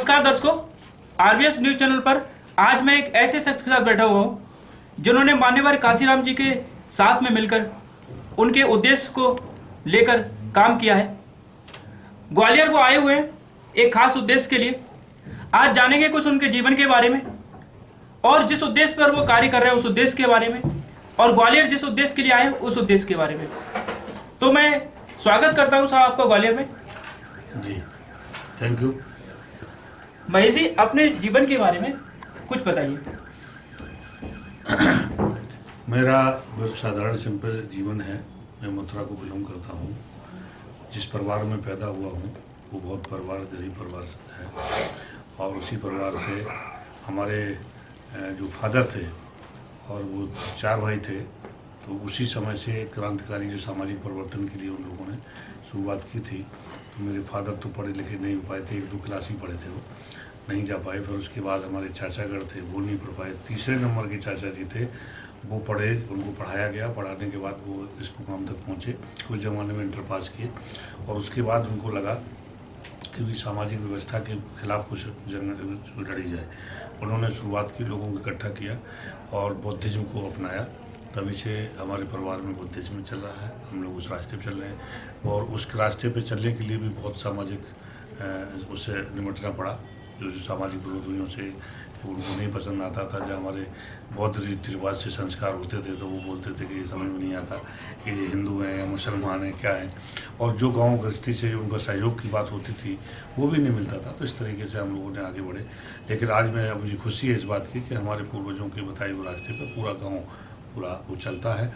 नमस्कार दर्शकों, RBS news channel पर आज मैं एक ऐसे शख्स के साथ बैठा हुआ हूँ जिन्होंने मान्यवर काशीराम जी के साथ में मिलकर उनके उद्देश्य को लेकर काम किया है। ग्वालियर वो आए हुए हैं एक खास उद्देश्य के लिए। आज जानेंगे कुछ उनके जीवन के बारे में और जिस उद्देश्य पर वो कार्य कर रहे हैं उस उद्देश्य के बारे में, और ग्वालियर जिस उद्देश्य के लिए आए उस उद्देश्य के बारे में। तो मैं स्वागत करता हूँ साहब आपका ग्वालियर में। जी, थैंक यू। महेश जी, अपने जीवन के बारे में कुछ बताइए। मेरा बहुत साधारण सिंपल जीवन है। मैं मथुरा को बिलोंग करता हूँ। जिस परिवार में पैदा हुआ हूँ वो बहुत गरीब परिवार है, और उसी परिवार से हमारे जो फादर थे और वो 4 भाई थे, तो उसी समय से क्रांतिकारी जो सामाजिक परिवर्तन के लिए उन लोगों ने शुरुआत की थी। तो मेरे फादर तो पढ़े लिखे नहीं हो पाए थे, 1-2 क्लास ही पढ़े थे, वो नहीं जा पाए। फिर उसके बाद हमारे चाचागढ़ थे, वो नहीं पढ़ पाए। तीसरे नंबर के चाचा जी थे, वो पढ़े, उनको पढ़ाया गया। पढ़ाने के बाद वो इस मुकाम तक पहुँचे, उस ज़माने में इंटर पास किए। और उसके बाद उनको लगा कि भी सामाजिक व्यवस्था के खिलाफ कुछ जंग लड़ी जाए। उन्होंने शुरुआत की, लोगों को इकट्ठा किया और बुद्धिज़्म को अपनाया। तभी से हमारे परिवार में बुद्धिज़्म चल रहा है। हम लोग उस रास्ते पर चल रहे हैं, और उस रास्ते पे चलने के लिए भी बहुत सामाजिक उससे निपटना पड़ा। जो सामाजिक विरोधियों से उनको नहीं पसंद आता था। जब हमारे बौद्ध रीति रिवाज से संस्कार होते थे तो वो बोलते थे कि ये समझ में नहीं आता कि ये हिंदू हैं या मुसलमान हैं, क्या है। और जो गाँव गृहस्थी से उनका सहयोग की बात होती थी वो भी नहीं मिलता था। तो इस तरीके से हम लोगों ने आगे बढ़े। लेकिन आज मुझे खुशी है इस बात की कि हमारे पूर्वजों के बताए हुए रास्ते पर पूरा गाँव वो चलता है।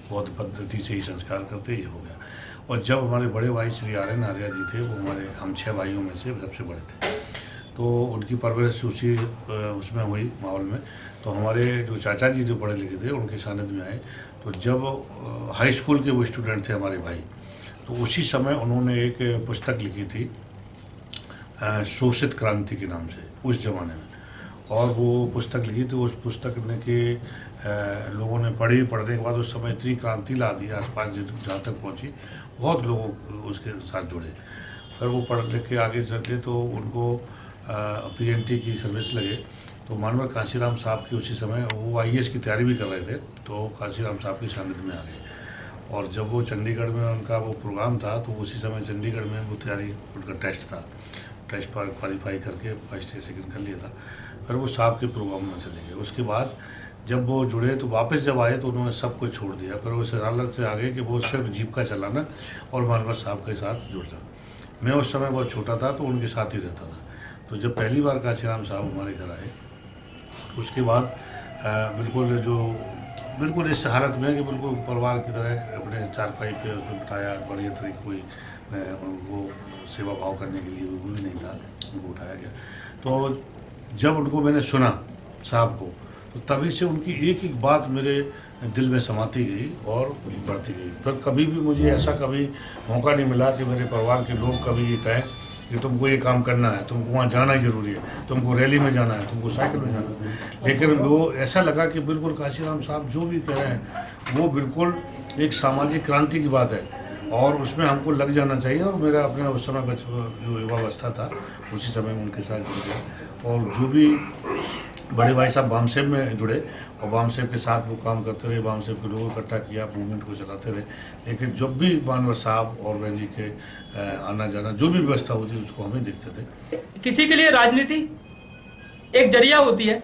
बौद्ध पद्धति से ही संस्कार करते ही हो गया। और जब हमारे बड़े भाई श्री आर्यन आर्या जी थे, वो हम 6 भाइयों में से सबसे बड़े थे, तो उनकी परवरिश उसी उसमें हुई माहौल में। तो हमारे जो चाचा जी जो पढ़े लिखे थे उनके सानिध्य में आए। तो जब हाई स्कूल के वो स्टूडेंट थे हमारे भाई, तो उसी समय उन्होंने एक पुस्तक लिखी थी शोषित क्रांति के नाम से, उस ज़माने में। और वो पुस्तक लिखी थी, उस पुस्तक ने के लोगों ने पढ़ने के बाद उस समय इतनी क्रांति ला दी आसपास जहाँ तक पहुँची, बहुत लोग उसके साथ जुड़े। फिर वो पढ़ लिख के आगे चले तो उनको पीएनटी की सर्विस लगे। तो मानवर काशीराम साहब की उसी समय वो आईएएस की तैयारी भी कर रहे थे, तो काशीराम साहब के सानिध्य में आ गए। और जब वो चंडीगढ़ में उनका वो प्रोग्राम था, तो उसी समय चंडीगढ़ में वो तैयारी, उनका टेस्ट था, टेस्ट पर क्वालिफाई करके फर्स्ट या सेकंड कर लिया था। फिर वो साहब के प्रोग्राम में चले गए। उसके बाद जब वो जुड़े तो वापस जब आए तो उन्होंने सब कुछ छोड़ दिया। फिर वो इस हालत से आ गए कि वो सिर्फ जीविका चलाना और मानवर साहब के साथ जुड़ना। मैं उस समय बहुत छोटा था तो उनके साथ ही रहता था। तो जब पहली बार काशीराम साहब हमारे घर आए, उसके बाद बिल्कुल इस हालत में कि बिल्कुल परिवार की तरह अपने चारपाई पे उसमें बिठाया, बढ़िया तरीके कोई उनको सेवा भाव करने के लिए बिल्कुल ही नहीं था, उनको उठाया गया। तो जब उनको मैंने सुना साहब को, तो तभी से उनकी एक एक बात मेरे दिल में समाती गई और बढ़ती गई। पर कभी भी मुझे ऐसा कभी मौका नहीं मिला कि मेरे परिवार के लोग कभी ये कहें कि तुमको ये काम करना है, तुमको वहाँ जाना ही ज़रूरी है, तुमको रैली में जाना है, तुमको साइकिल में जाना है। लेकिन वो ऐसा लगा कि बिल्कुल काशीराम साहब जो भी कह रहे हैं वो बिल्कुल एक सामाजिक क्रांति की बात है और उसमें हमको लग जाना चाहिए। और मेरा अपने उस समय जो युवावस्था था उसी समय उनके साथ जुड़ गया। और जो भी बड़े भाई साहब बामसेब में जुड़े और बामसेब के साथ वो काम करते रहे, बामसेब के लोगों को इकट्ठा किया, मूवमेंट को चलाते रहे। लेकिन जब भी मानवर साहब और बहन जी के आना जाना जो भी व्यवस्था होती थी उसको हमें देखते थे। किसी के लिए राजनीति एक जरिया होती है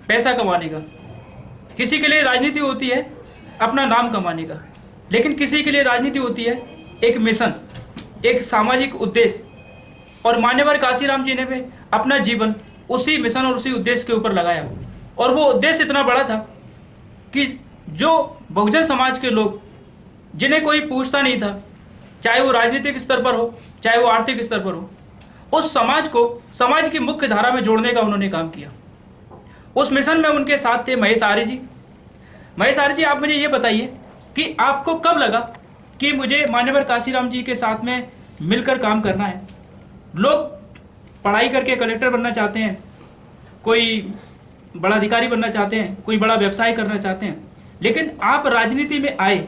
पैसा कमाने का, किसी के लिए राजनीति होती है अपना नाम कमाने का, लेकिन किसी के लिए राजनीति होती है एक मिशन, एक सामाजिक उद्देश्य। और मान्यवर काशीराम जी ने भी अपना जीवन उसी मिशन और उसी उद्देश्य के ऊपर लगाया। और वो उद्देश्य इतना बड़ा था कि जो बहुजन समाज के लोग जिन्हें कोई पूछता नहीं था, चाहे वो राजनीतिक स्तर पर हो चाहे वो आर्थिक स्तर पर हो, उस समाज को समाज की मुख्य धारा में जोड़ने का उन्होंने काम किया। उस मिशन में उनके साथ थे महेश आर्य जी। महेश आर्य जी, आप मुझे ये बताइए कि आपको कब लगा कि मुझे मान्यवर काशीराम जी के साथ में मिलकर काम करना है। लोग पढ़ाई करके कलेक्टर बनना चाहते हैं, कोई बड़ा अधिकारी बनना चाहते हैं, कोई बड़ा व्यवसाय करना चाहते हैं, लेकिन आप राजनीति में आए,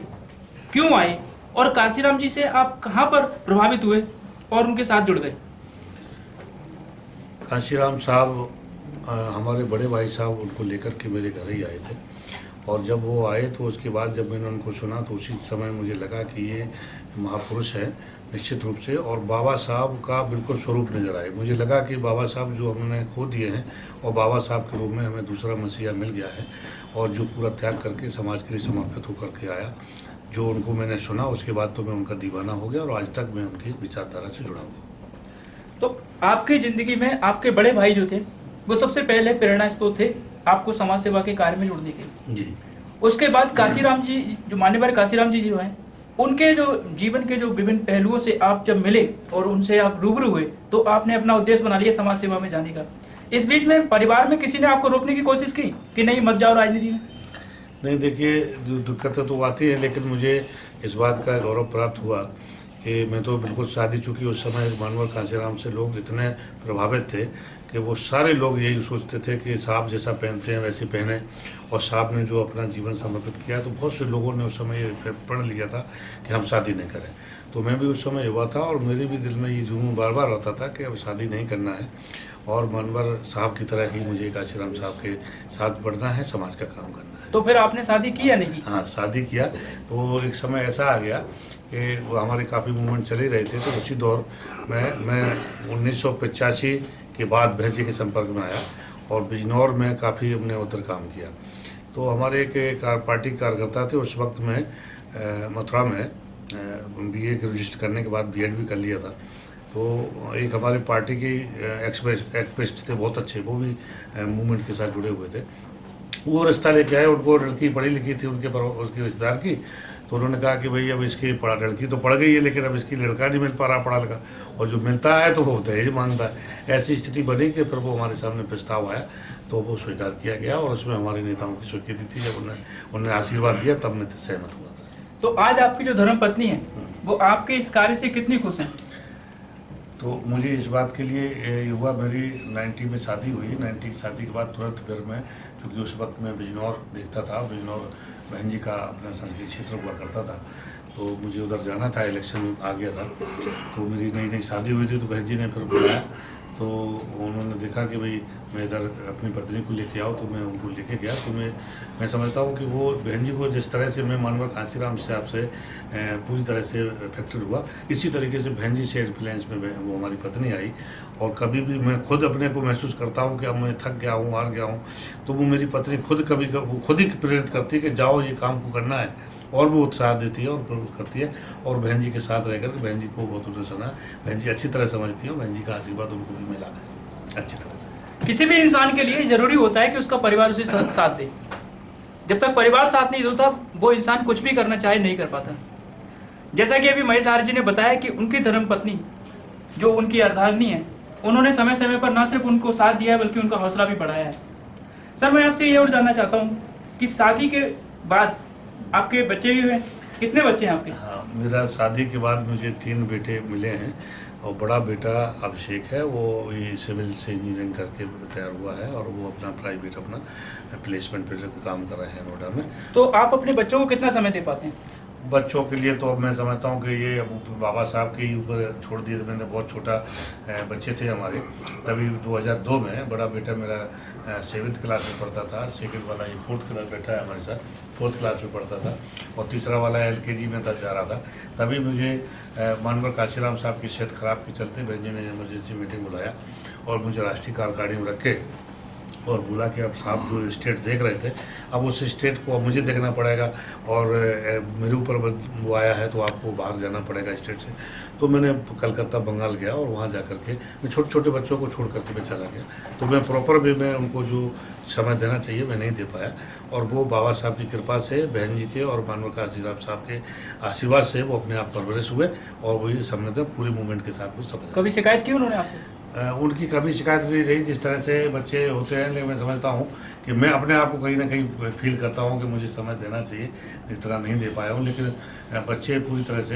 क्यों आए और काशीराम जी से आप कहां पर प्रभावित हुए और उनके साथ जुड़ गए? कांशीराम साहब हमारे बड़े भाई साहब उनको लेकर के मेरे घर ही आए थे, और जब वो आए तो उसके बाद जब मैंने उनको सुना तो उसी समय मुझे लगा कि ये महापुरुष है निश्चित रूप से, और बाबा साहब का बिल्कुल स्वरूप नज़र आए। मुझे लगा कि बाबा साहब जो हमने खो दिए हैं और बाबा साहब के रूप में हमें दूसरा मसीहा मिल गया है, और जो पूरा त्याग करके समाज के लिए समर्पित होकर के आया। जो उनको मैंने सुना उसके बाद तो मैं उनका दीवाना हो गया, और आज तक मैं उनकी विचारधारा से जुड़ा हुआ। तो आपकी ज़िंदगी में आपके बड़े भाई जो थे वो सबसे पहले प्रेरणा स्रोत थे आपको समाज सेवा के कार्य में जुड़ने के। जी। उसके बाद कांशीराम जी, जो मान्यवर कांशीराम जी जो हैं, उनके जो जीवन के जो विभिन्न पहलुओं से आप जब मिले और उनसे आप रूबरू हुए तो आपने अपना उद्देश्य बना लिया समाज सेवा में जाने का। इस बीच में परिवार में किसी ने आपको रोकने की कोशिश की कि नहीं मत जाओ राजनीति में? नहीं, देखिए दिक्कतें तो आती है, लेकिन मुझे इस बात का गौरव प्राप्त हुआ कि मैं तो बिल्कुल शादी चूँकि उस समय मानवर कांशीराम से लोग इतने प्रभावित थे कि वो सारे लोग यही सोचते थे कि साहब जैसा पहनते हैं वैसे पहने, और साहब ने जो अपना जीवन समर्पित किया तो बहुत से लोगों ने उस समय ये पढ़ लिया था कि हम शादी नहीं करें। तो मैं भी उस समय युवा था और मेरे भी दिल में ये जुनून बार बार आता था कि अब शादी नहीं करना है, और मानवर साहब की तरह ही मुझे कांशीराम साहब के साथ बढ़ना है, समाज का काम करना है। तो फिर आपने शादी की या नहीं की? हाँ, शादी किया। तो एक समय ऐसा आ गया कि वो हमारे काफ़ी मूवमेंट चले रहे थे, तो उसी दौर में मैं 1985 के बाद भैंजी के संपर्क में आया, और बिजनौर में काफ़ी हमने उधर काम किया। तो हमारे एक पार्टी कार्यकर्ता थे उस वक्त में मथुरा में बीए के रजिस्टर करने के बाद बीएड भी कर लिया था। तो एक हमारे पार्टी की एक्सप्रेस थे बहुत अच्छे, वो भी मूवमेंट के साथ जुड़े हुए थे। वो रिश्ता लेके आए, उनको लड़की पढ़ी लिखी थी उनके पर उसकी रिश्तेदार की, तो उन्होंने कहा कि भाई अब इसकी लड़की तो पढ़ गई है लेकिन अब इसकी लड़का नहीं मिल पा रहा पढ़ा लिखा, और जो मिलता है तो वो दहेज मांगता है। ऐसी स्थिति बनी कि फिर वो हमारे सामने प्रस्ताव आया तो वो स्वीकार किया गया, और उसमें हमारे नेताओं की स्वीकृति थी। जब उन्होंने आशीर्वाद दिया तब मैं सहमत हुआ था। तो आज आपकी जो धर्म पत्नी है वो आपके इस कार्य से कितनी खुश हैं? तो मुझे इस बात के लिए युवा मेरी 90 में शादी हुई। 90 की शादी के बाद तुरंत फिर मैं, चूँकि उस वक्त मैं बिजनौर देखता था, बिजनौर बहन जी का अपना संसदीय क्षेत्र हुआ करता था, तो मुझे उधर जाना था, इलेक्शन आ गया था। तो मेरी नई नई शादी हुई थी, तो बहन जी ने फिर बुलाया, तो उन्होंने देखा कि भाई मैं इधर अपनी पत्नी को लेके आओ, तो मैं उनको लेके गया। तो मैं समझता हूँ कि वो बहन जी को जिस तरह से मैं मानवर कांशीराम साहब से पूरी तरह से अफेक्टेड हुआ, इसी तरीके से बहन जी से इन्फ्लुएंस में वो हमारी पत्नी आई। और कभी भी मैं खुद अपने को महसूस करता हूँ कि अब मैं थक गया हूँ, हार गया हूँ, तो वो मेरी पत्नी वो खुद ही प्रेरित करती है कि जाओ ये काम को करना है, और वो उत्साह देती है और प्रवृत्त करती है। और बहन जी के साथ रहकर बहन जी को बहुत उल्लास है, बहन जी अच्छी तरह समझती है, और बहन जी का आशीर्वाद उनको भी मिला अच्छी तरह से। किसी भी इंसान के लिए जरूरी होता है कि उसका परिवार उसे साथ दे। जब तक परिवार साथ नहीं देता वो इंसान कुछ भी करना चाहे नहीं कर पाता। जैसा कि अभी महेश आर्य जी ने बताया कि उनकी धर्म पत्नी जो उनकी अर्धांगिनी है, उन्होंने समय समय पर न सिर्फ उनको साथ दिया है बल्कि उनका हौसला भी बढ़ाया है। सर, मैं आपसे ये और जानना चाहता हूँ कि शादी के बाद आपके बच्चे भी हुए, कितने बच्चे हैं आपके? हाँ, मेरा शादी के बाद मुझे 3 बेटे मिले हैं, और बड़ा बेटा अभिषेक है, वो ये सिविल से इंजीनियरिंग करके तैयार हुआ है, और वो अपना प्राइवेट अपना प्लेसमेंट पे काम कर रहे हैं नोएडा में। तो आप अपने बच्चों को कितना समय दे पाते हैं? बच्चों के लिए तो अब मैं समझता हूँ कि ये अब बाबा साहब के ही ऊपर छोड़ दिए। मैंने बहुत छोटा बच्चे थे हमारे, तभी 2002 में बड़ा बेटा मेरा 7th क्लास में पढ़ता था, सेकंड वाला ये 4th क्लास बैठा है हमारे साथ, 4th क्लास में पढ़ता था, और तीसरा वाला LKG में था जा रहा था। तभी मुझे मानवर कांशीराम साहब की सेहत खराब के चलते बहन जी ने इमरजेंसी मीटिंग बुलाया, और मुझे राष्ट्रीय कार्यकारिणी में रख के और बोला कि अब साहब जो स्टेट देख रहे थे, अब उस स्टेट को अब मुझे देखना पड़ेगा, और मेरे ऊपर वो आया है तो आपको बाहर जाना पड़ेगा स्टेट से। तो मैंने कलकत्ता बंगाल गया, और वहाँ जा करके मैं छोटे छोटे बच्चों को छोड़ करके मैं चला गया। तो मैं प्रॉपर वे में उनको जो समय देना चाहिए मैं नहीं दे पाया, और वो बाबा साहब की कृपा से, बहन जी के और मानवर कांशीराम साहब के आशीर्वाद से वो अपने आप परवरिश हुए, और वही समझते पूरी मूवमेंट के साथ वो समझ। कभी शिकायत की उन्होंने आपसे? उनकी कभी शिकायत नहीं रही। जिस तरह से बच्चे होते हैं, लेकिन मैं समझता हूँ कि मैं अपने आप को कहीं ना कहीं फील करता हूँ कि मुझे समय देना चाहिए, इस तरह नहीं दे पाया हूँ। लेकिन बच्चे पूरी तरह से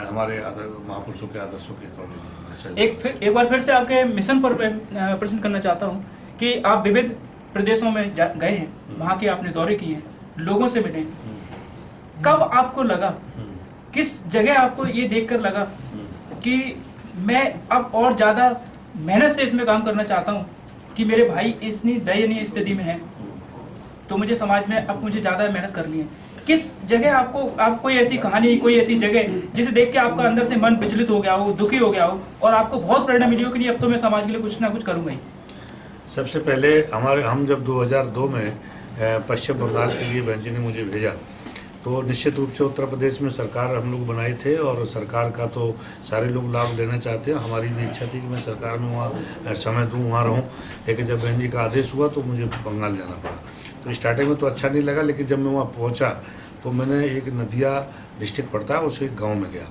हमारे महापुरुषों के आदर्शों के अकॉर्डिंग। एक बार फिर से आपके मिशन पर प्रश्न करना चाहता हूँ कि आप विविध प्रदेशों में गए हैं, वहाँ के आपने दौरे किए हैं, लोगों से मिले, कब आपको लगा, किस जगह आपको ये देखकर लगा कि मैं अब और ज़्यादा मेहनत से इसमें काम करना चाहता हूँ कि मेरे भाई इतनी दयनीय स्थिति में है, तो मुझे समाज में अब मुझे ज़्यादा मेहनत करनी है। किस जगह आप कोई ऐसी कहानी, कोई ऐसी जगह जिसे देख के आपका अंदर से मन विचलित हो गया हो, दुखी हो गया हो, और आपको बहुत प्रेरणा मिली हो कि नहीं अब तो मैं समाज के लिए कुछ ना कुछ करूँगा ही? सबसे पहले हम जब 2002 में पश्चिम बंगाल के लिए बहन जी ने मुझे भेजा, तो निश्चित रूप से उत्तर प्रदेश में सरकार हम लोग बनाए थे और सरकार का तो सारे लोग लाभ लेना चाहते हैं। हमारी भी इच्छा थी कि मैं सरकार में वहाँ समय दूँ, वहाँ रहूँ, लेकिन जब बहन जी का आदेश हुआ तो मुझे बंगाल जाना पड़ा। तो स्टार्टिंग में तो अच्छा नहीं लगा, लेकिन जब मैं वहाँ पहुँचा तो मैंने एक नदिया डिस्ट्रिक्ट पड़ता है, उस एक गाँव में गया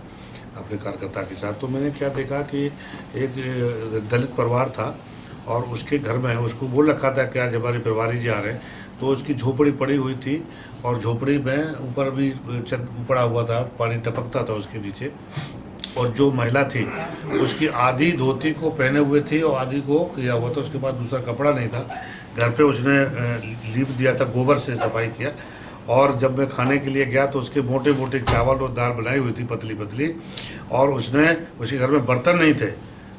अपने कार्यकर्ता के साथ। तो मैंने क्या देखा कि एक दलित परिवार था और उसके घर में उसको बोल रखा था कि आज हमारे परिवारी जी आ रहे हैं, तो उसकी झोपड़ी पड़ी हुई थी और झोपड़ी में ऊपर भी छत पड़ा हुआ था, पानी टपकता था उसके नीचे। और जो महिला थी उसकी आधी धोती को पहने हुए थी और आधी को किया हुआ था, उसके पास दूसरा कपड़ा नहीं था। घर पे उसने लीप दिया था, गोबर से सफाई किया। और जब मैं खाने के लिए गया तो उसके मोटे मोटे चावल और दाल बनाई हुई थी, पतली पतली, और उसके घर में बर्तन नहीं थे,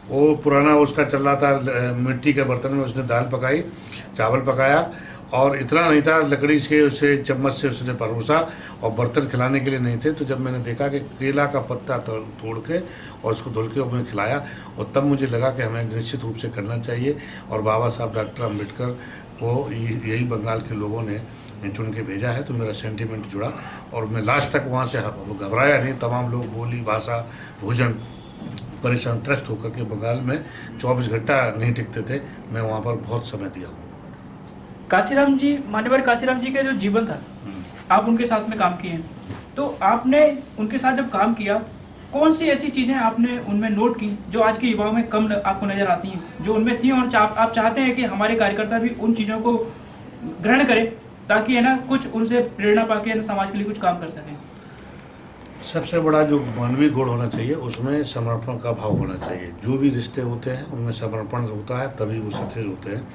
वो पुराना उसका चल रहा था, मिट्टी के बर्तन में उसने दाल पकाई, चावल पकाया, और इतना नहीं था, लकड़ी से उसे चम्मच से उसने परोसा, और बर्तन खिलाने के लिए नहीं थे। तो जब मैंने देखा कि केला का पत्ता तोड़ के और उसको धुल के और मैं खिलाया, और तब मुझे लगा कि हमें निश्चित रूप से करना चाहिए। और बाबा साहब डॉक्टर अम्बेडकर को यही बंगाल के लोगों ने चुन के भेजा है, तो मेरा सेंटिमेंट जुड़ा और मैं लास्ट तक वहाँ से घबराया नहीं। तमाम लोग बोली, भाषा, भोजन परेशान त्रस्त होकर के बंगाल में 24 घंटा नहीं टिकते थे। मैं वहाँ पर बहुत समय दिया हूँ। काशीराम जी, मान्यवर काशीराम जी का जो जीवन था, आप उनके साथ में काम किए हैं, तो आपने उनके साथ जब काम किया, कौन सी ऐसी चीज़ें आपने उनमें नोट की जो आज के युवाओं में कम आपको नज़र आती हैं, जो उनमें थी, और आप चाहते हैं कि हमारे कार्यकर्ता भी उन चीज़ों को ग्रहण करें ताकि है ना कुछ उनसे प्रेरणा पाके ना समाज के लिए कुछ काम कर सकें? सबसे बड़ा जो मानवीय गुण होना चाहिए, उसमें समर्पण का भाव होना चाहिए। जो भी रिश्ते होते हैं उनमें समर्पण होता है, तभी वो सक्सेस होते हैं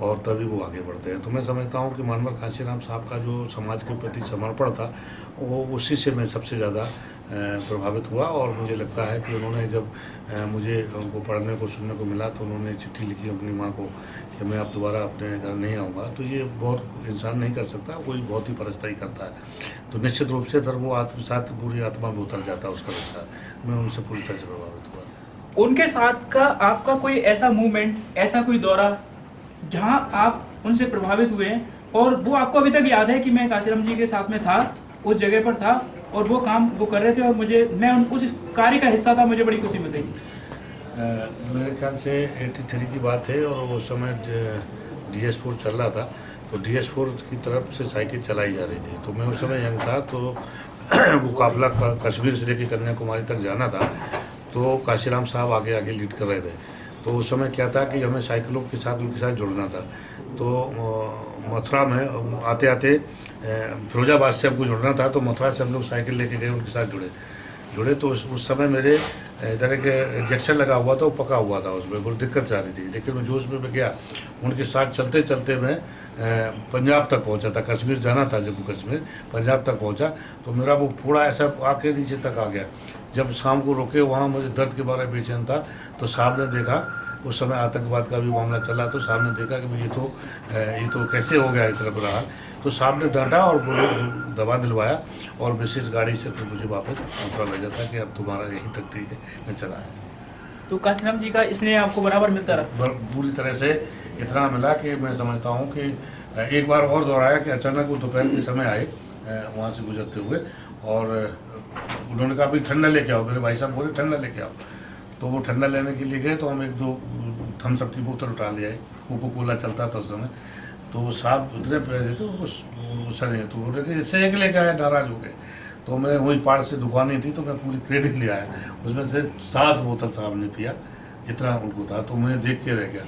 और तभी वो आगे बढ़ते हैं। तो मैं समझता हूँ कि मानवर काशीराम साहब का जो समाज के प्रति समर्पण था, वो उसी से मैं सबसे ज़्यादा प्रभावित हुआ। और मुझे लगता है कि उन्होंने जब मुझे उनको पढ़ने को सुनने को मिला तो उन्होंने चिट्ठी लिखी अपनी माँ को कि मैं अब दोबारा अपने घर नहीं आऊँगा। तो ये बहुत इंसान नहीं कर सकता, कोई बहुत ही परस्ता ही करता है। तो निश्चित रूप से फिर वो आत्मसात पूरी आत्मा में उतर जाता है उसका विचार। मैं उनसे पूरी तरह से प्रभावित हुआ। उनके साथ का आपका कोई ऐसा मूवमेंट, ऐसा कोई दौरा जहां आप उनसे प्रभावित हुए हैं और वो आपको अभी तक याद है कि मैं काशीराम जी के साथ में था, उस जगह पर था और वो काम वो कर रहे थे और मैं उस कार्य का हिस्सा था, मुझे बड़ी खुशी मिल रही? मेरे ख्याल से 83 की बात है और उस समय DS4 चल रहा था। तो DS4 की तरफ से साइकिल चलाई जा रही थी। तो मैं उस समय यंग था, तो वो काफिला कश्मीर से लेकर कन्याकुमारी तक जाना था। तो काशीराम साहब आगे आगे लीड कर रहे थे। तो उस समय क्या था कि हमें साइकिलों के साथ उनके साथ जुड़ना था। तो मथुरा में आते आते फिरोजाबाद से हमको जुड़ना था, तो मथुरा से हम लोग साइकिल लेके गए, उनके साथ जुड़े। तो उस समय मेरे इधर एक इंजेक्शन लगा हुआ था, वो पका हुआ था, उसमें बहुत दिक्कत आ रही थी। लेकिन मैं जोश में गया, उनके साथ चलते चलते मैं पंजाब तक पहुंचा था। कश्मीर जाना था, जम्मू कश्मीर, पंजाब तक पहुंचा। तो मेरा वो पूरा ऐसा आके नीचे तक आ गया। जब शाम को रुके, वहाँ मुझे दर्द के बारे में बेचैन था, तो साहब ने देखा, उस समय आतंकवाद का भी मामला चला, तो साहब ने देखा कि ये तो कैसे हो गया इतना बुरा हाल। तो साहब ने डांटा और बोले दवा दिलवाया और विशेष गाड़ी से फिर मुझे वापस मथुरा भेजा था कि अब तुम्हारा यहीं तक ठीक है, मैं चला है। तो काशीराम जी का स्नेह आपको बराबर मिलता रहा? पूरी तरह से इतना मिला कि मैं समझता हूँ कि एक बार और दोहराया कि अचानक वो दोपहर के समय आए वहाँ से गुजरते हुए, और उन्होंने कहा भी ठंडा लेके आओ। मेरे भाई साहब बोले ठंडा लेके आओ। तो वो ठंडा लेने के लिए गए, तो हम 1-2 थम्स अप की बोतल उठा ले आए। कोको कोला चलता था उस समय। तो वो साहब उतने पैसे थे, गुस्सा नहीं, तो बोले कि इससे एक लेके आए, नाराज हो गए। तो मैं वही पार से दुकानें थी, तो मैं पूरी क्रेडिट ले आया। उसमें से 7 बोतल साहब ने पिया, इतना उनको था। तो मैं देख के रह गया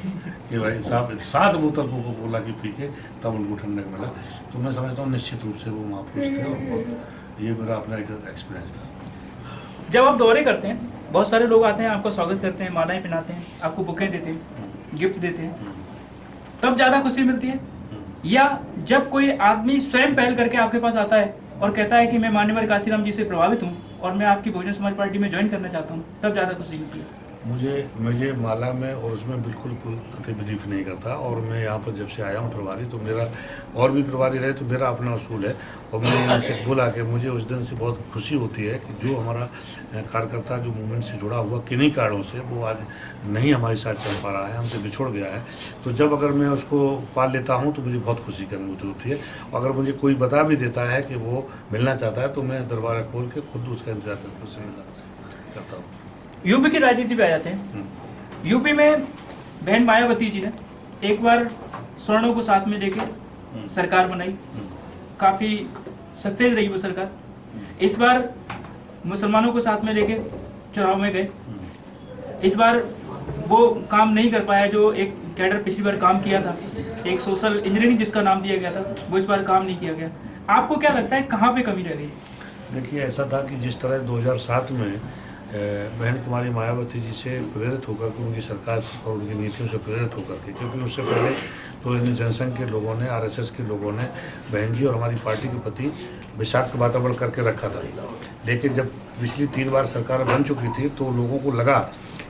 कि भाई साहब 7 बोतल कोको कोला की पी के तब उनको ठंडक मिला। तो मैं समझता हूँ निश्चित रूप से वो महापुरुष थे और ये मेरा अपना एक एक्सपीरियंस था। जब आप दौरे करते हैं, बहुत सारे लोग आते हैं, आपका स्वागत करते हैं, मालाएं पहनाते हैं, आपको बुकें देते हैं, गिफ्ट देते हैं, तब ज़्यादा खुशी मिलती है, या जब कोई आदमी स्वयं पहल करके आपके पास आता है और कहता है कि मैं मान्यवर काशीराम जी से प्रभावित हूँ और मैं आपकी बहुजन समाज पार्टी में ज्वाइन करना चाहता हूँ, तब ज़्यादा खुशी मिलती है? मुझे माला में और उसमें बिल्कुल कतई बिलीफ नहीं करता। और मैं यहाँ पर जब से आया हूँ प्रभारी, तो मेरा और भी प्रभारी रहे तो मेरा अपना उसूल है। और मैंने उनसे बोला कि मुझे उस दिन से बहुत खुशी होती है कि जो हमारा कार्यकर्ता जो मूवमेंट से जुड़ा हुआ किन्हीं कारणों से वो आज नहीं हमारे साथ चल पा रहा है, हमसे बिछुड़ गया है। तो जब अगर मैं उसको पाल लेता हूँ तो मुझे बहुत खुशी की अनुभूति होती है। और अगर मुझे कोई बता भी देता है कि वो मिलना चाहता है तो मैं दरबार खोल के खुद उसका इंतजार करके उससे मिलना करता हूँ। यूपी की राजनीति पे आ जाते हैं। यूपी में बहन मायावती जी ने एक बार स्वर्णों को साथ में लेके सरकार बनाई, काफी सक्सेस रही वो सरकार। इस बार मुसलमानों को साथ में लेके चुनाव में गए। इस बार वो काम नहीं कर पाया जो एक कैडर पिछली बार काम किया था, एक सोशल इंजीनियरिंग जिसका नाम दिया गया था, वो इस बार काम नहीं किया गया। आपको क्या लगता है कहाँ पे कमी रह गई? देखिए, ऐसा था कि जिस तरह 2007 में बहन कुमारी मायावती जी से प्रेरित होकर के उनकी सरकार और उनकी नीतियों से प्रेरित होकर के, क्योंकि उससे पहले तो इन जनसंघ के लोगों ने, आरएसएस के लोगों ने बहन जी और हमारी पार्टी के प्रति विषाक्त वातावरण करके रखा था। लेकिन जब पिछली 3 बार सरकार बन चुकी थी तो लोगों को लगा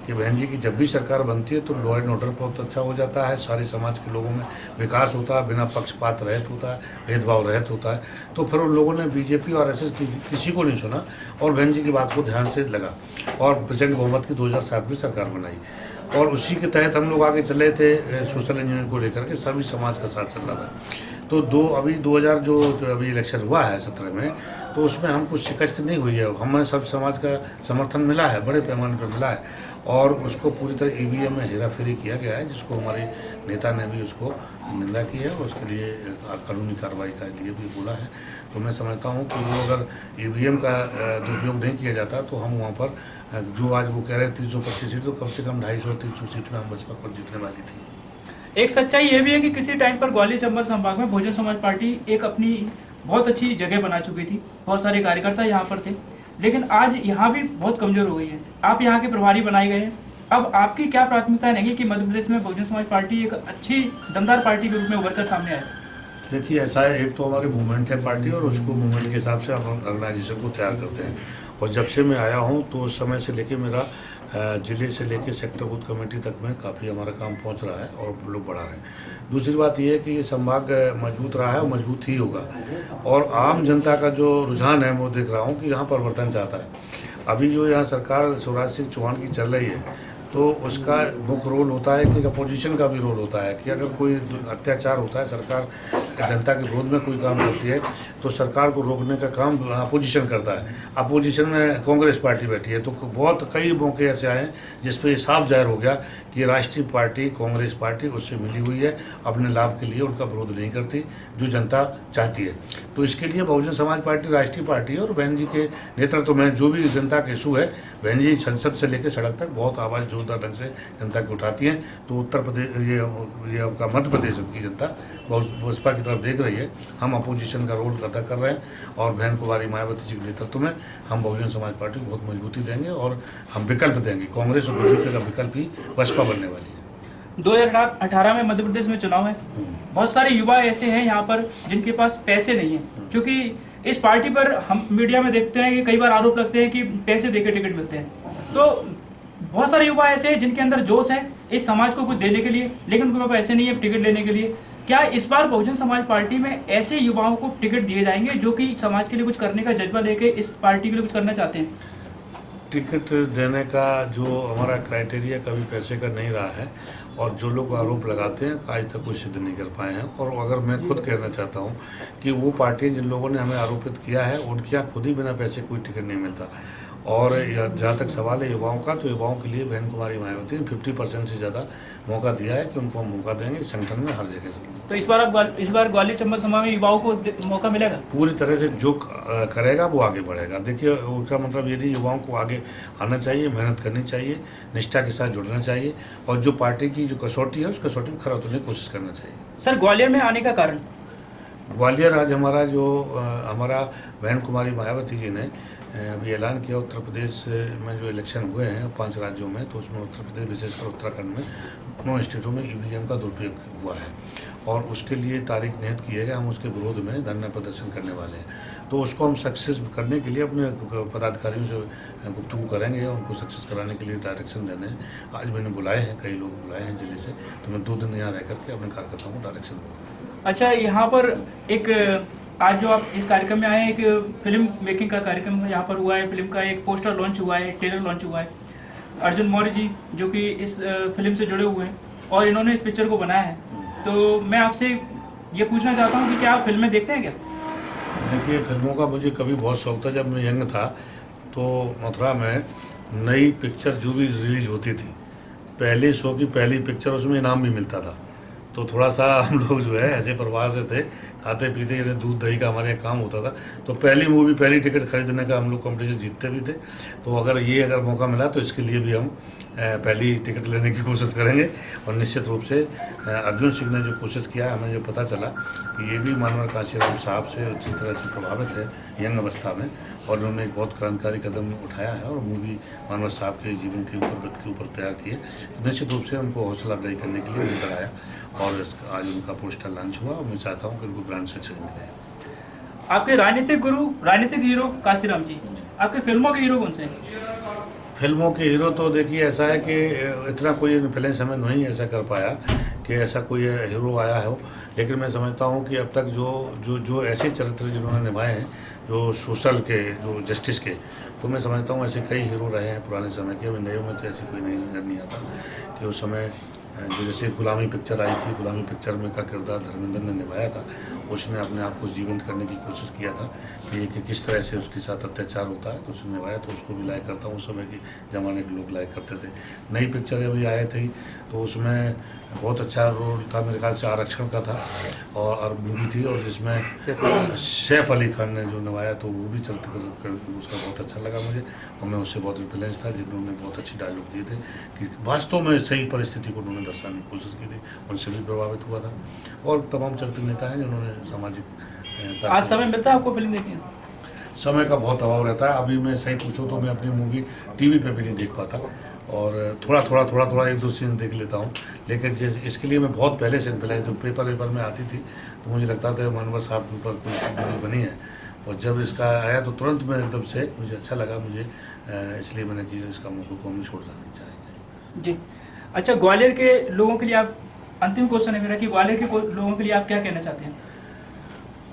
कि बहन जी की जब भी सरकार बनती है तो लॉ एंड ऑर्डर बहुत अच्छा हो जाता है, सारे समाज के लोगों में विकास होता है, बिना पक्षपात रहित होता है, भेदभाव रहित होता है। तो फिर उन लोगों ने बीजेपी और आरएसएस की किसी को नहीं सुना और बहन जी की बात को ध्यान से लगा और प्रचंड बहुमत की 2007 में सरकार बनाई। और उसी के तहत हम लोग आगे चले थे सोशल इंजीनियरिंग को लेकर के, सभी समाज का साथ चल रहा था। तो अभी 2000 जो अभी इलेक्शन हुआ है 17 में, तो उसमें हमको शिकस्त नहीं हुई है। हमें सब समाज का समर्थन मिला है, बड़े पैमाने पर मिला है। और उसको पूरी तरह ईवीएम में हेराफेरी किया गया है, जिसको हमारे नेता ने भी उसको निंदा की है और उसके लिए कानूनी कार्रवाई के लिए भी बोला है। तो मैं समझता हूँ कि वो अगर ईवीएम का दुरुपयोग नहीं किया जाता तो हम वहाँ पर जो आज वो कह रहे हैं 325 सीट, तो कम से कम 250-300 सीट में हम बसपा को जीतने वाली थी। एक सच्चाई ये भी है कि किसी टाइम पर ग्वालियर चंबल संभाग में बहुजन समाज पार्टी एक अपनी बहुत अच्छी जगह बना चुकी थी, बहुत सारे कार्यकर्ता यहाँ पर थे, लेकिन आज यहाँ भी बहुत कमजोर हो गई है। आप यहाँ के प्रभारी बनाए गए हैं। अब आपकी क्या प्राथमिकता रहेगी कि मध्य प्रदेश में बहुजन समाज पार्टी एक अच्छी दमदार पार्टी के रूप में उभर कर सामने आए? देखिए, ऐसा है, एक तो हमारी मूवमेंट है पार्टी और उसको मूवमेंट के हिसाब से हम ऑर्गेनाइजेशन को तैयार करते हैं। और जब से मैं आया हूँ तो उस समय से लेके मेरा जिले से लेके सेक्टर बूथ कमेटी तक में काफ़ी हमारा काम पहुँच रहा है और लोग बढ़ा रहे हैं। दूसरी बात यह है कि ये संभाग मजबूत रहा है और मजबूत ही होगा। और आम जनता का जो रुझान है वो देख रहा हूँ कि यहाँ परिवर्तन चाहता है। अभी जो यहाँ सरकार शिवराज सिंह चौहान की चल रही है तो उसका मुख्य रोल होता है कि अपोजिशन का भी रोल होता है कि अगर कोई अत्याचार होता है, सरकार जनता के विरोध में कोई काम करती है तो सरकार को रोकने का काम अपोजिशन करता है। अपोजिशन में कांग्रेस पार्टी बैठी है, तो बहुत कई मौके ऐसे आए जिस पे साफ जाहिर हो गया कि राष्ट्रीय पार्टी कांग्रेस पार्टी उससे मिली हुई है, अपने लाभ के लिए उनका विरोध नहीं करती जो जनता चाहती है। तो इसके लिए बहुजन समाज पार्टी राष्ट्रीय पार्टी है और बहन जी के नेतृत्व में जो भी जनता के इशू है, बहन जी संसद से लेकर सड़क तक बहुत आवाज़ जोरदार ढंग से जनता की उठाती हैं। तो उत्तर प्रदेश ये आपका मध्य प्रदेश की जनता बसपा की तरफ देख रही है। हम अपोजिशन का रोल अदा कर रहे हैं और बहन कुमारी मायावती जी के नेतृत्व में हम बहुजन समाज पार्टी को बहुत मजबूती देंगे और हम विकल्प देंगे। कांग्रेस और बीजेपी का विकल्प ही बसपा बनने वाली है। 2018 में मध्य प्रदेश में चुनाव है। बहुत सारे युवा ऐसे हैं यहाँ पर जिनके पास पैसे नहीं है, क्योंकि इस पार्टी पर हम मीडिया में देखते हैं कि कई बार आरोप लगते हैं कि पैसे देकर टिकट मिलते हैं। तो बहुत सारे युवा ऐसे हैं जिनके अंदर जोश है इस समाज को कुछ देने के लिए, लेकिन उनके पास पैसे नहीं है टिकट लेने के लिए। क्या इस बार बहुजन समाज पार्टी में ऐसे युवाओं को टिकट दिए जाएंगे जो कि समाज के लिए कुछ करने का जज्बा लेके इस पार्टी के लिए कुछ करना चाहते हैं? टिकट देने का जो हमारा क्राइटेरिया कभी पैसे का नहीं रहा है और जो लोग आरोप लगाते हैं आज तक कोई सिद्ध नहीं कर पाए हैं। और अगर मैं खुद कहना चाहता हूं कि वो पार्टी जिन लोगों ने हमें आरोपित किया है उनके यहाँ खुद ही बिना पैसे कोई टिकट नहीं मिलता। और जहाँ तक सवाल है युवाओं का, तो युवाओं के लिए बहन कुमारी मायावती ने 50% से ज़्यादा मौका दिया है कि उनको हम मौका देंगे संगठन में हर जगह से। तो इस बार ग्वालियर चंबल संभाग में युवाओं को मौका मिलेगा? पूरी तरह से जो करेगा वो आगे बढ़ेगा। देखिए, उसका मतलब ये नहीं, युवाओं को आगे आना चाहिए, मेहनत करनी चाहिए, निष्ठा के साथ जुड़ना चाहिए और जो पार्टी की जो कसौटी है उस कसौटी में खरा उतरने की कोशिश करना चाहिए। सर, ग्वालियर में आने का कारण? ग्वालियर आज हमारा बहन कुमारी मायावती जी ने अभी ऐलान किया उत्तर प्रदेश में जो इलेक्शन हुए हैं 5 राज्यों में, तो उसमें उत्तर प्रदेश विशेषकर उत्तराखंड में 9 स्टेटों में ईवीएम का दुरुपयोग हुआ है और उसके लिए तारीख नियत की है कि हम उसके विरोध में धरना प्रदर्शन करने वाले हैं। तो उसको हम सक्सेस करने के लिए अपने पदाधिकारियों से गुफ्तगू करेंगे और उनको सक्सेस कराने के लिए डायरेक्शन देने हैं। आज मैंने बुलाए हैं, कई लोग बुलाए हैं जिले से, तो मैं 2 दिन यहाँ रह करके अपने कार्यकर्ताओं को डायरेक्शन दूँगा। अच्छा, यहाँ पर एक आज जो आप इस कार्यक्रम में आए हैं, एक फिल्म मेकिंग का कार्यक्रम यहाँ पर हुआ है, फिल्म का एक पोस्टर लॉन्च हुआ है, ट्रेलर लॉन्च हुआ है। अर्जुन मौर्य जी जो कि इस फिल्म से जुड़े हुए हैं और इन्होंने इस पिक्चर को बनाया है, तो मैं आपसे ये पूछना चाहता हूँ कि क्या आप फिल्में देखते हैं क्या? देखिए, फिल्मों का मुझे कभी बहुत शौक था। जब मैं यंग था तो मथुरा में नई पिक्चर जो भी रिलीज होती थी, पहले शो की पहली पिक्चर, उसमें इनाम भी मिलता था। तो थोड़ा सा हम लोग जो है ऐसे परिवार से थे, खाते पीते दूध दही का हमारे यहाँ काम होता था। तो पहली मूवी, पहली टिकट खरीदने का हम लोग कॉम्पिटिशन जीतते भी थे। तो अगर मौका मिला तो इसके लिए भी हम पहली टिकट लेने की कोशिश करेंगे। और निश्चित रूप से अर्जुन सिंह ने जो कोशिश किया, हमें जो पता चला कि ये भी मानवर काशीराम साहब से अच्छी तरह से प्रभावित है यंग अवस्था में, और उन्होंने एक बहुत क्रांतिकारी कदम उठाया है और मूवी मानवर साहब के जीवन के ऊपर, व्रत के ऊपर तैयार की है। तो निश्चित रूप से उनको हौसला अफजाई करने के लिए लेकर आया और आज उनका पोस्टर लॉन्च हुआ और मैं चाहता हूँ कि उनको ब्रांड सक्सेस मिले। आपके राजनीतिक गुरु, राजनीतिक हीरो काशीराम जी, आपके फिल्मों के हीरो कौन से हैं? फिल्मों के हीरो तो देखिए, ऐसा है कि इतना कोई इन्फ्लुएंस हमें नहीं ऐसा कर पाया कि ऐसा कोई हीरो आया हो। लेकिन मैं समझता हूँ कि अब तक जो ऐसे चरित्र जिन्होंने निभाए हैं, जो सोशल के, जो जस्टिस के, तो मैं समझता हूँ ऐसे कई हीरो रहे हैं पुराने समय के। अभी नए में तो ऐसी कोई नहीं आता कि उस समय जो जैसे गुलामी पिक्चर आई थी, गुलामी पिक्चर में का किरदार धर्मेंद्र ने निभाया था। उसने अपने आप को जीवंत करने की कोशिश किया था कि किस तरह से उसके साथ अत्याचार होता है, तो उसने निभाया। तो उसको भी लाइक करता हूँ, उस समय के ज़माने के लोग लाइक करते थे। नई पिक्चरें अभी आए थी तो उसमें बहुत अच्छा रोल था, मेरे ख्याल से आरक्षण का था और मूवी थी, और जिसमें सैफ अली खान ने जो निभाया, तो वो भी चलते उसका बहुत अच्छा लगा मुझे। और मैं उससे बहुत इन्फ्लुएंस था, जिन्होंने बहुत अच्छी डायलॉग दिए थे कि वास्तव में सही परिस्थिति को उन्होंने दर्शाने की कोशिश की थी, उनसे भी प्रभावित हुआ था। और तमाम चरित्र नेता हैं जिन्होंने सामाजिक। आज समय मिलता है आपको फिल्म देखने? समय का बहुत अभाव रहता है। अभी मैं सही पूछूं तो मैं अपनी मूवी टीवी पे भी नहीं देख पाता, और थोड़ा 1-2 सीन देख लेता हूँ। लेकिन जैसे इसके लिए मैं बहुत पहले से जब पेपर में आती थी तो मुझे लगता था मानवर साहब के ऊपर कोई मूवी बनी है, और जब इसका आया तो तुरंत मैं एकदम से मुझे अच्छा लगा मुझे, इसलिए मैंने कि इसका मौके को हम नहीं छोड़ देना चाहेंगे। जी, अच्छा, ग्वालियर के लोगों के लिए आप, अंतिम क्वेश्चन है मेरा कि ग्वालियर के लोगों के लिए आप क्या कहना चाहते हैं?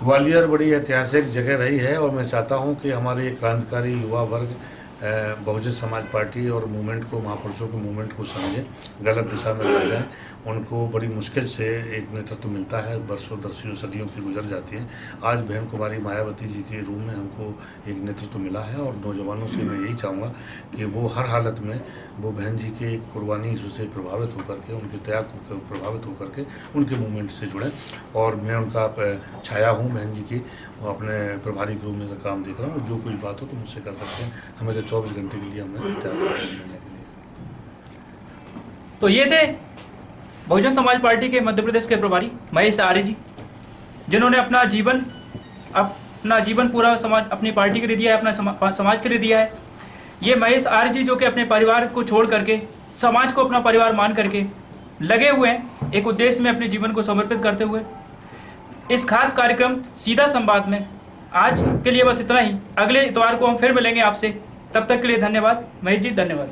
ग्वालियर बड़ी ऐतिहासिक जगह रही है, और मैं चाहता हूँ कि हमारे क्रांतिकारी युवा वर्ग बहुजन समाज पार्टी और मूवमेंट को, महापुरुषों के मूवमेंट को समझें, गलत दिशा में ले जाएं। उनको बड़ी मुश्किल से एक नेतृत्व मिलता है, बरसों दसियों सदियों की गुजर जाती है। आज बहन कुमारी मायावती जी के रूप में हमको एक नेतृत्व मिला है, और नौजवानों से मैं यही चाहूँगा कि वो हर हालत में वो बहन जी की कुर्बानी से प्रभावित होकर के, उनके त्याग को प्रभावित होकर के उनके मूवमेंट से जुड़ें। और मैं उनका छाया हूँ बहन जी की, अपने प्रभारी के रूप में काम देख रहा हूँ। जो कुछ बात हो तो मुझसे कर सकते हैं, हमें 24 घंटे के लिए हमें तैयार मिलने के लिए। तो ये थे बहुजन समाज पार्टी के मध्य प्रदेश के प्रभारी महेश आर्य जी, जिन्होंने अपना जीवन पूरा अपनी पार्टी के लिए दिया है, अपना समाज के लिए दिया है। ये महेश आर्य जी जो कि अपने परिवार को छोड़ करके, समाज को अपना परिवार मान करके लगे हुए हैं, एक उद्देश्य में अपने जीवन को समर्पित करते हुए। इस खास कार्यक्रम सीधा संवाद में आज के लिए बस इतना ही। अगले इतवार को हम फिर मिलेंगे आपसे, तब तक के लिए धन्यवाद महेश जी, धन्यवाद।